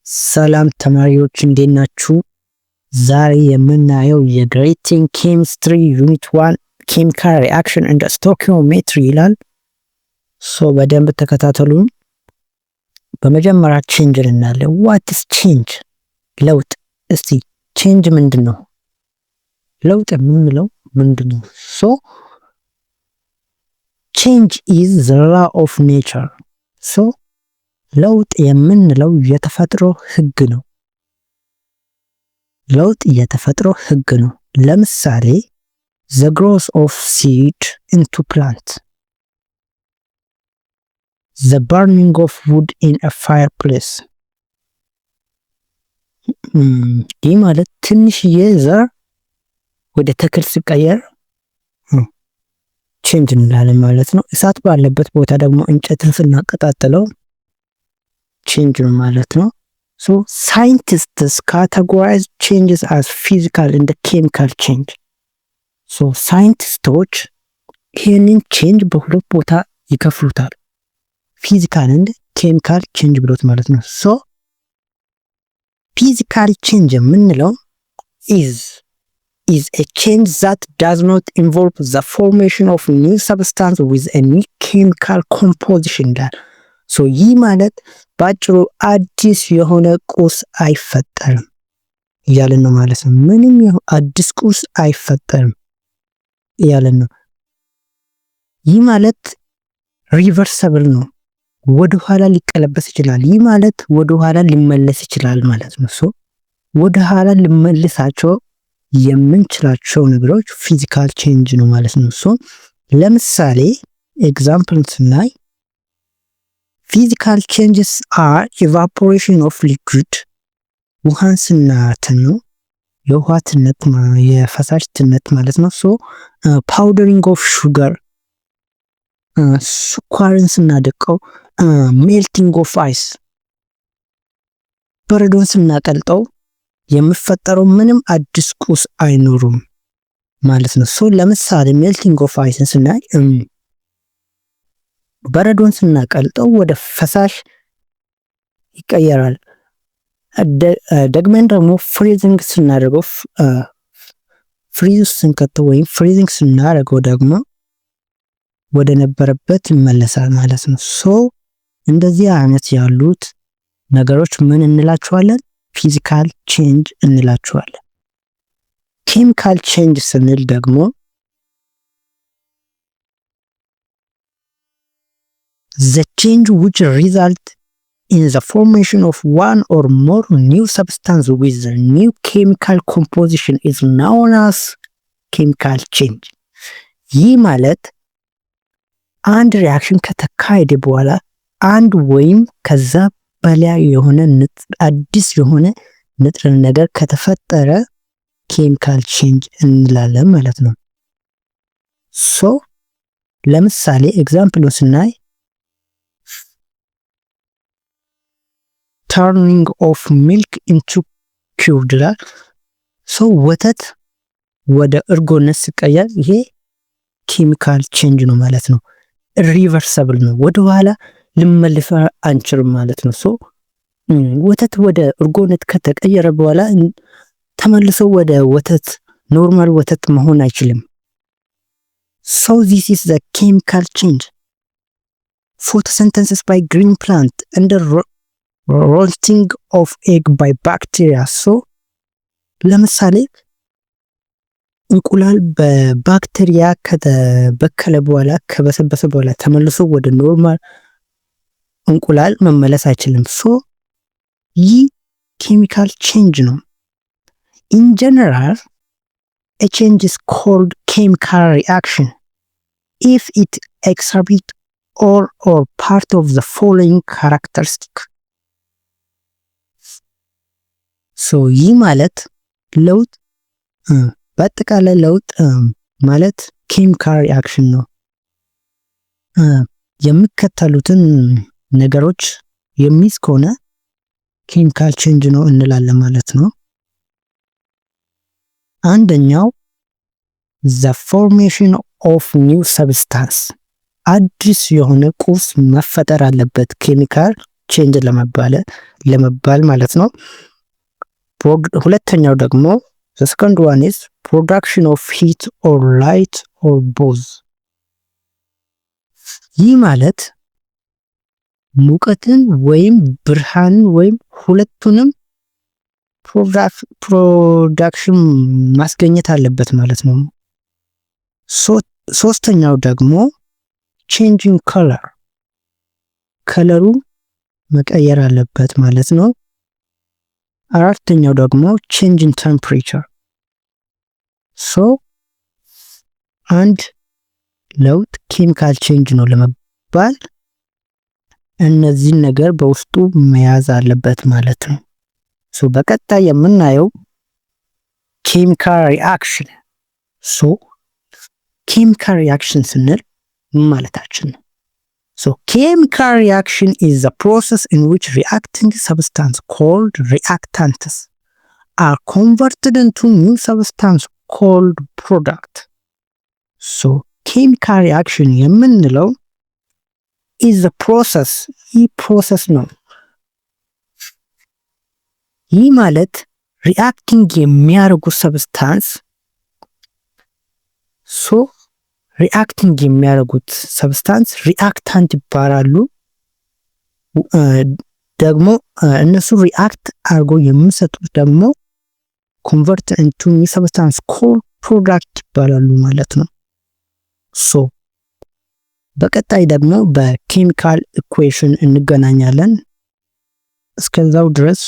ሰላም ተማሪዎች እንዴት ናችሁ? ዛሬ የምናየው የግሬቲንግ ኬሚስትሪ ዩኒት 1 ኬሚካል ሪአክሽን እንደ ስቶኪዮሜትሪ ይላል። በደንብ ተከታተሉን። በመጀመሪያ ቼንጅ እናያለን። ዋት ኢዝ ቼንጅ? ለውጥ። እስቲ ቼንጅ ምንድነው? ለውጥ የምንለው ምንድነው? ቼንጅ ኢዝ ዘ ላው ኦፍ ኔቸር። ለውጥ የምንለው የተፈጥሮ ህግ ነው። ለውጥ የተፈጥሮ ህግ ነው። ለምሳሌ the growth of seed into plant, the burning of wood in a fireplace. ይህ ማለት ትንሽዬ ዘር ወደ ተክል ሲቀየር ቼንጅ እንላለን ማለት ነው። እሳት ባለበት ቦታ ደግሞ እንጨትን ስናቀጣጥለው ቼንጅ ነው ማለት ነው። scientists categorize changes as physical and chemical change. ሳይንቲስቶች ይህንን ቼንጅ በሁለት ቦታ ይከፍሉታል። ፊዚካል and ኬሚካል ቼንጅ ብሎት ማለት ነው። ፊዚካል ቼንጅ የምንለው is a change that does not involve the formation of new substance with a new chemical composition. ይህ ማለት ባጭሩ አዲስ የሆነ ቁስ አይፈጠርም እያለን ነው ማለት ነው። ምንም አዲስ ቁስ አይፈጠርም እያለን ነው። ይህ ማለት ሪቨርሰብል ነው፣ ወደ ኋላ ሊቀለበስ ይችላል። ይህ ማለት ወደ ኋላ ሊመለስ ይችላል ማለት ነው። ወደ ኋላ ሊመልሳቸው የምንችላቸው ነገሮች ፊዚካል ቼንጅ ነው ማለት ነው። ለምሳሌ ኤግዛምፕል ስናይ physical changes are evaporation of liquid, ውሃን ስናተነው የውሃትነት የፈሳሽትነት ማለት ነው። powdering of sugar, ስኳርን ስናደቀው melting of ice፣ በረዶን ስናቀልጠው የሚፈጠረው ምንም አዲስ ቁስ አይኖሩም ማለት ነው። ለምሳሌ melting of ice ስናይ በረዶን ስናቀልጠው ወደ ፈሳሽ ይቀየራል። ደግመን ደግሞ ፍሪዚንግ ስናደርገው ፍሪዝ ስንከተው ወይም ፍሪዚንግ ስናደርገው ደግሞ ወደ ነበረበት ይመለሳል ማለት ነው። እንደዚህ አይነት ያሉት ነገሮች ምን እንላቸዋለን? ፊዚካል ቼንጅ እንላቸዋለን። ኬሚካል ቼንጅ ስንል ደግሞ the change which result in the formation of one or more new substance with a new chemical composition is known as chemical change. ይህ ማለት አንድ ሪአክሽን ከተካሄደ በኋላ አንድ ወይም ከዛ በላይ የሆነ አዲስ የሆነ ንጥረ ነገር ከተፈጠረ ኬሚካል ቼንጅ እንላለን ማለት ነው። ለምሳሌ ኤግዛምፕሉን ስናይ turning of milk into curd ይላል። ወተት ወደ እርጎነት ሲቀየር ይሄ ኬሚካል ቼንጅ ነው ማለት ነው። ሪቨርሰብል ነው፣ ወደ ኋላ ልመልስ አንችልም ማለት ነው። ወተት ወደ እርጎነት ከተቀየረ በኋላ ተመልሶ ወደ ወተት ኖርማል ወተት መሆን አይችልም። this is the chemical change. Photosynthesis by green plant and roasting of egg by bacteria. ለምሳሌ እንቁላል በባክቴሪያ ከተበከለ በኋላ ከበሰበሰ በኋላ ተመልሶ ወደ ኖርማል እንቁላል መመለስ አይችልም። ይህ ኬሚካል ቼንጅ ነው። in general a change is called chemical reaction if it exhibits all or part of the following characteristic. ይህ ማለት ለውጥ በአጠቃላይ ለውጥ ማለት ኬሚካል ሪአክሽን ነው። የሚከተሉትን ነገሮች የሚይዝ ከሆነ ኬሚካል ቼንጅ ነው እንላለን ማለት ነው። አንደኛው the formation of new substance፣ አዲስ የሆነ ቁስ መፈጠር አለበት ኬሚካል ቼንጅ ለመባል ማለት ነው። ሁለተኛው ደግሞ the second one is production of heat or light or both። ይህ ማለት ሙቀትን ወይም ብርሃንን ወይም ሁለቱንም ፕሮዳክሽን ማስገኘት አለበት ማለት ነው። ሶስተኛው ደግሞ changing color ከለሩ መቀየር አለበት ማለት ነው። አራተኛው ደግሞ changing temperature አንድ ለውጥ ኬሚካል ቼንጅ ነው ለመባል እነዚህን ነገር በውስጡ መያዝ አለበት ማለት ነው። በቀጣይ የምናየው ኬሚካል ሪአክሽን። ኬሚካል ሪአክሽን ስንል ማለታችን ነው? Chemical reaction is the process in which reacting substance called reactants are converted into new substance called product. Chemical reaction የምንለው is the process ነው። ይህ ማለት ሪአክቲንግ የሚያደርጉ ሰብስታንስ ሪአክቲንግ የሚያደርጉት ሰብስታንስ ሪአክታንት ይባላሉ። ደግሞ እነሱ ሪአክት አድርጎ የሚሰጡት ደግሞ ኮንቨርት ኢንቱ ኒው ሰብስታንስ ኮልድ ፕሮዳክት ይባላሉ ማለት ነው። በቀጣይ ደግሞ በኬሚካል ኢኩዌሽን እንገናኛለን። እስከዛው ድረስ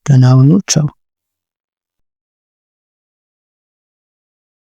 ደህና ሁኑ። ቻው።